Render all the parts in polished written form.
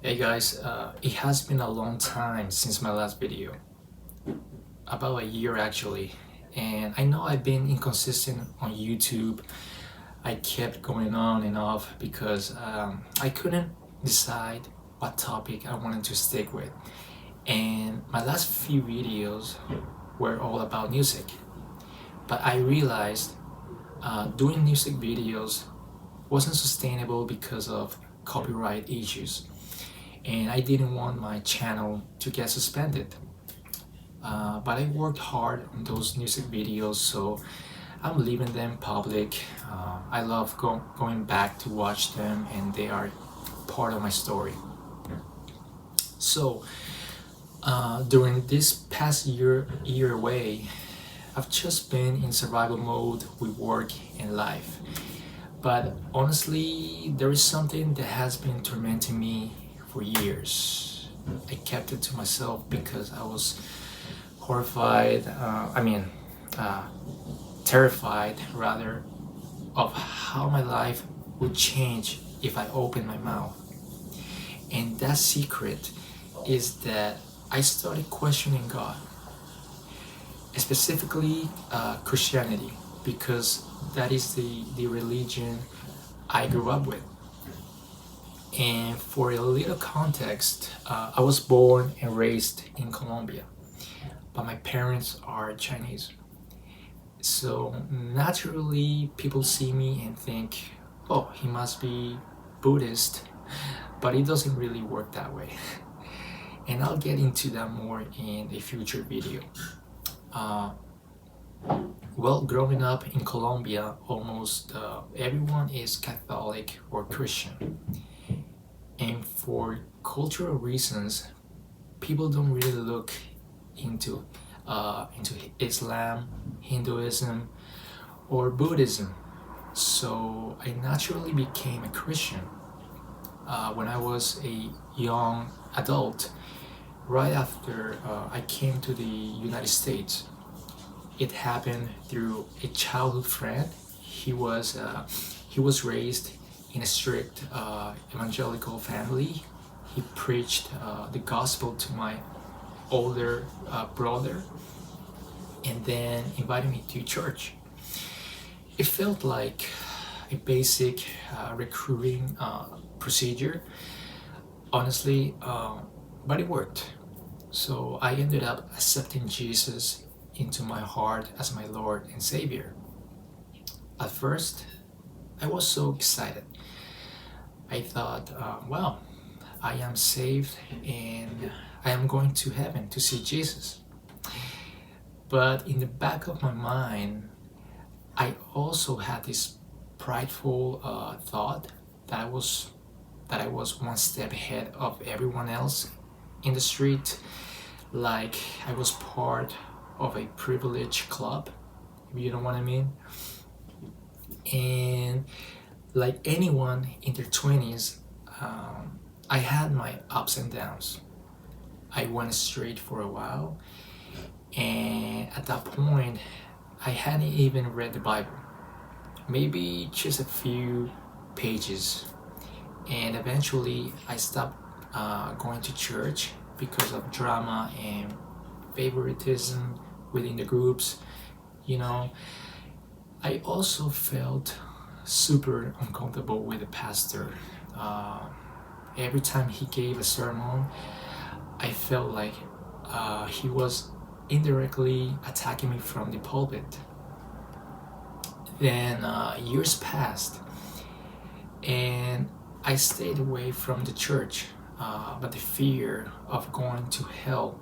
Hey guys, it has been a long time since my last video, about a year actually, and I know I've been inconsistent on YouTube. I kept going on and off because I couldn't decide what topic I wanted to stick with, and my last few videos were all about music, but I realized doing music videos wasn't sustainable because of copyright issues, and I didn't want my channel to get suspended. But I worked hard on those music videos, so I'm leaving them public. I love going back to watch them, and they are part of my story. So during this past year away, I've just been in survival mode with work and life. But honestly, there is something that has been tormenting me for years. I kept it to myself because I was horrified, uh, terrified rather, of how my life would change if I opened my mouth. And that secret is that I started questioning God, specifically Christianity, because that is the religion I grew up with. And for a little context, I was born and raised in Colombia, but my parents are Chinese. So naturally, people see me and think, oh, he must be Buddhist, but it doesn't really work that way. And I'll get into that more in a future video. Uh, well, growing up in Colombia, almost everyone is Catholic or Christian. And for cultural reasons, people don't really look into into Islam, Hinduism, or Buddhism. So I naturally became a Christian when I was a young adult, right after I came to the United States. It happened through a childhood friend. He was raised in a strict evangelical family. He preached the gospel to my older brother and then invited me to church. It felt like a basic recruiting procedure, honestly, but it worked. So I ended up accepting Jesus into my heart as my Lord and Savior. At first, I was so excited. I thought, wow, I am saved and I am going to heaven to see Jesus. But in the back of my mind, I also had this prideful thought that I was one step ahead of everyone else in the street, like I was part of a privileged club, if you know what I mean. And like anyone in their 20s, I had my ups and downs. I went straight for a while, and at that point, I hadn't even read the Bible, maybe just a few pages. And eventually, I stopped going to church because of drama and favoritism within the groups. You know, I also felt super uncomfortable with the pastor. Every time he gave a sermon, I felt like he was indirectly attacking me from the pulpit. Then years passed, and I stayed away from the church, but the fear of going to hell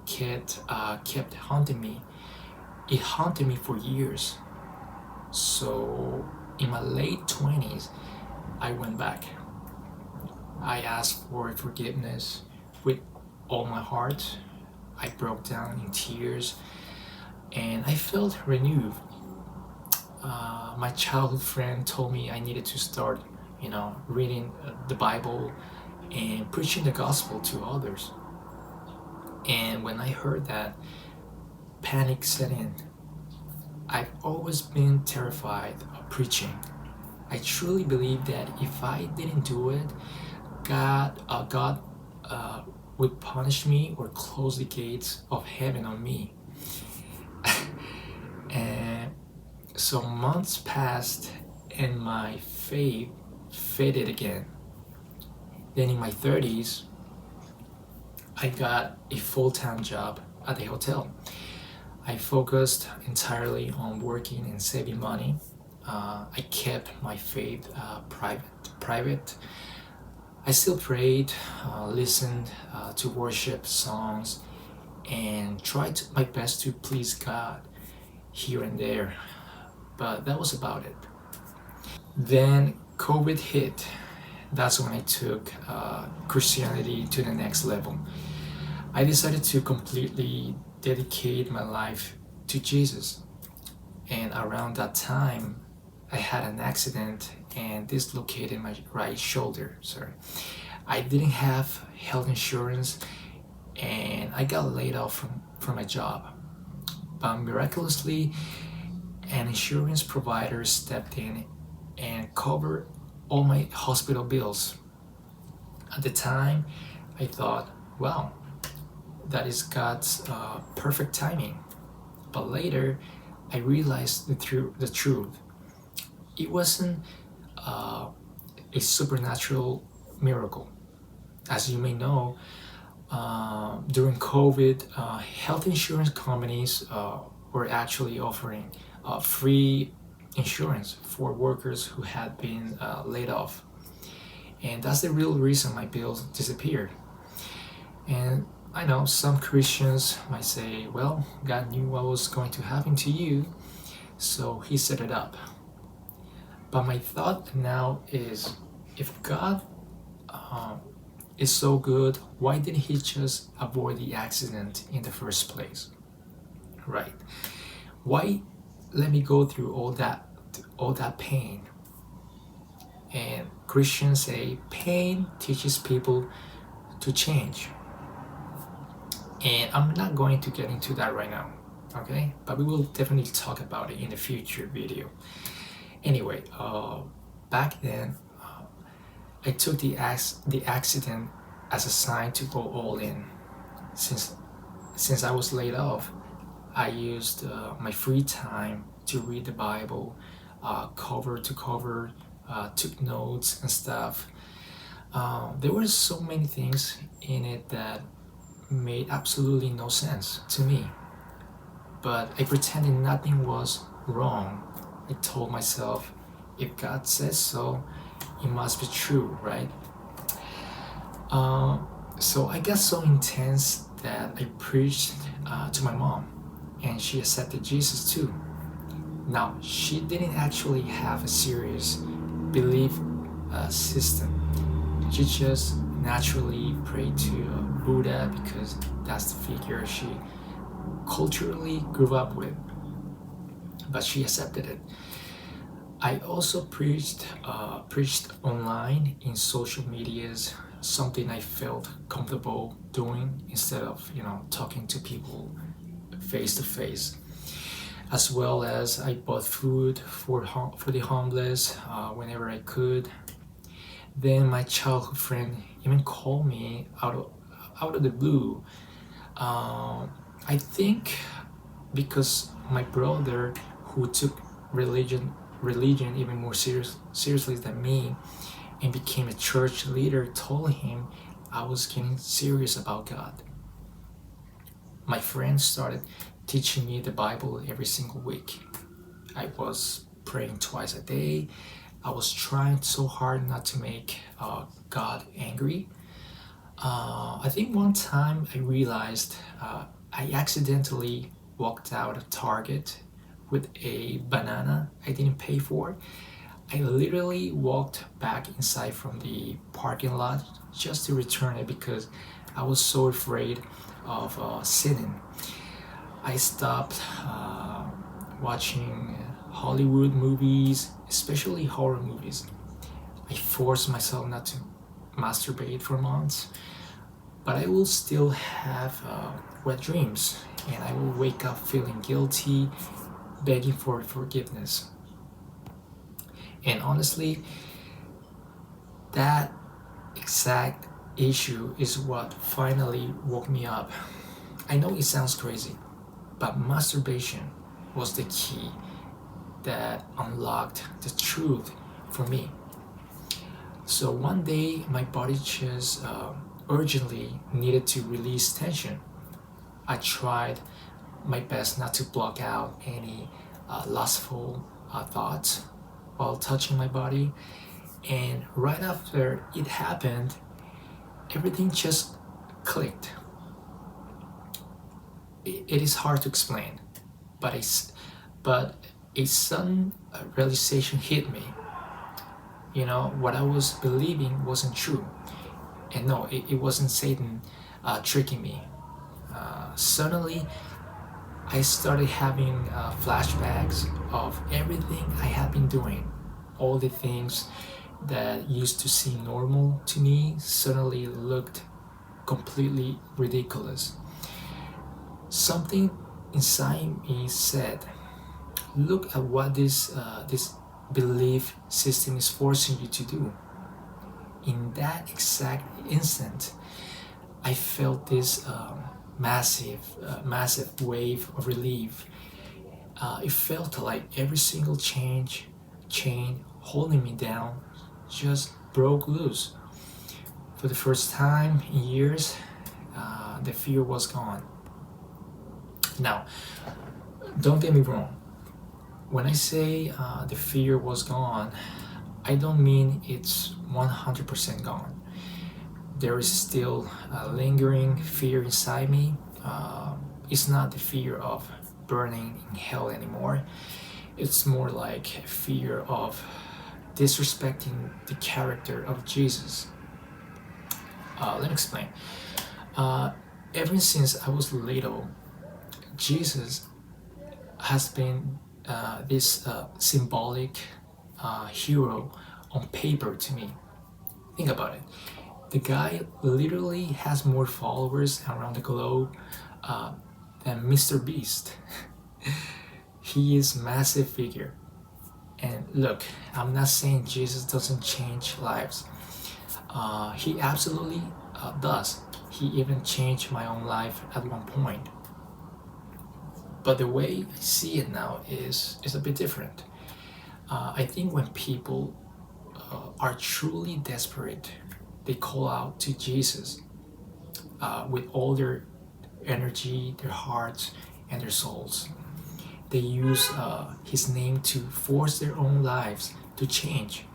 kept haunting me. It haunted me for years. So in my late 20s, I went back. I asked for forgiveness with all my heart. I broke down in tears and I felt renewed. My childhood friend told me I needed to start, reading the Bible and preaching the gospel to others. And when I heard that, panic set in. I've always been terrified of preaching. I truly believe that if I didn't do it, God would punish me or close the gates of heaven on me. And so months passed and my faith faded again. Then in my 30s, I got a full-time job at a hotel. I focused entirely on working and saving money. I kept my faith private. I still prayed, listened to worship songs, and tried my best to please God here and there. But that was about it. Then COVID hit. That's when I took Christianity to the next level. I decided to completely dedicate my life to Jesus. And around that time, I had an accident and dislocated my right shoulder. Sorry. I didn't have health insurance and I got laid off from my job. But miraculously, an insurance provider stepped in and covered all my hospital bills. At the time, I thought, wow, that is God's perfect timing. But later, I realized the truth. It wasn't a supernatural miracle. As you may know, during COVID, health insurance companies were actually offering free insurance for workers who had been laid off. And that's the real reason my bills disappeared. And I know some Christians might say, well, God knew what was going to happen to you, so He set it up. But my thought now is, if God is so good, why didn't He just avoid the accident in the first place? Right? Why let me go through all that pain? And Christians say pain teaches people to change. And I'm not going to get into that right now, okay? But we will definitely talk about it in a future video. Anyway, back then, I took the accident as a sign to go all in. Since I was laid off, I used my free time to read the Bible, cover to cover, took notes and stuff. There were so many things in it that made absolutely no sense to me. But I pretended nothing was wrong. I told myself, if God says so, it must be true, right? So I got so intense that I preached to my mom, and she accepted Jesus too. Now, she didn't actually have a serious belief system. She just naturally prayed to Buddha because that's the figure she culturally grew up with. But she accepted it. I also preached online in social medias, something I felt comfortable doing instead of talking to people face to face. As well as I bought food for the homeless whenever I could. Then my childhood friend even called me out of the blue. I think because my brother, who took religion even more seriously than me and became a church leader, told him I was getting serious about God. My friends started teaching me the Bible every single week. I was praying twice a day. I was trying so hard not to make God angry. I think one time I realized I accidentally walked out of Target with a banana I didn't pay for. I literally walked back inside from the parking lot just to return it because I was so afraid of sinning. I stopped watching Hollywood movies, especially horror movies. I forced myself not to masturbate for months, but I will still have wet dreams, and I will wake up feeling guilty, begging for forgiveness. And honestly, that exact issue is what finally woke me up. I know it sounds crazy, but masturbation was the key that unlocked the truth for me. So one day, my body just urgently needed to release tension. I tried my best not to block out any lustful thoughts while touching my body, and right after it happened, everything just clicked. It is hard to explain, but but a sudden realization hit me. You know, what I was believing wasn't true. And no, it wasn't Satan tricking me. Suddenly, I started having flashbacks of everything I had been doing. All the things that used to seem normal to me suddenly looked completely ridiculous. Something inside me said, "Look at what this belief system is forcing you to do." In that exact instant, I felt this massive wave of relief. It felt like every single chain holding me down just broke loose. For the first time in years, the fear was gone. Now, don't get me wrong. When I say the fear was gone, I don't mean it's 100% gone. There is still a lingering fear inside me. It's not the fear of burning in hell anymore. It's more like fear of disrespecting the character of Jesus. Let me explain. Uh, Ever since I was little, Jesus has been this symbolic hero on paper to me. Think about it. The guy literally has more followers around the globe than Mr. Beast. He is a massive figure. And look, I'm not saying Jesus doesn't change lives. He absolutely does. He even changed my own life at one point. But the way I see it now is a bit different. I think when people are truly desperate, they call out to Jesus with all their energy, their hearts, and their souls. They use his name to force their own lives to change.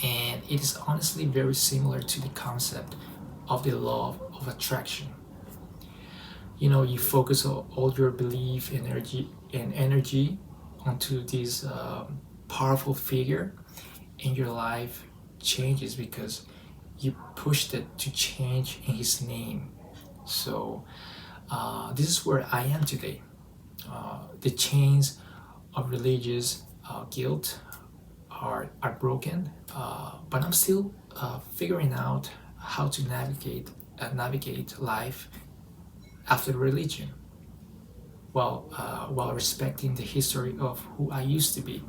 And it is honestly very similar to the concept of the law of attraction. You know, you focus all your belief energy onto this powerful figure, and your life changes because you pushed it to change in his name. So this is where I am today. The chains of religious guilt are broken, but I'm still figuring out how to navigate life after religion, while respecting the history of who I used to be.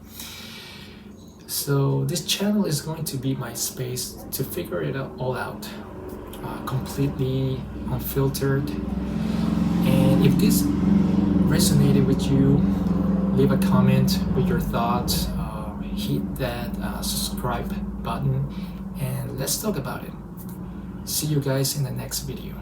So this channel is going to be my space to figure it all out, completely unfiltered. And if this resonated with you, leave a comment with your thoughts, hit that subscribe button, and let's talk about it. See you guys in the next video.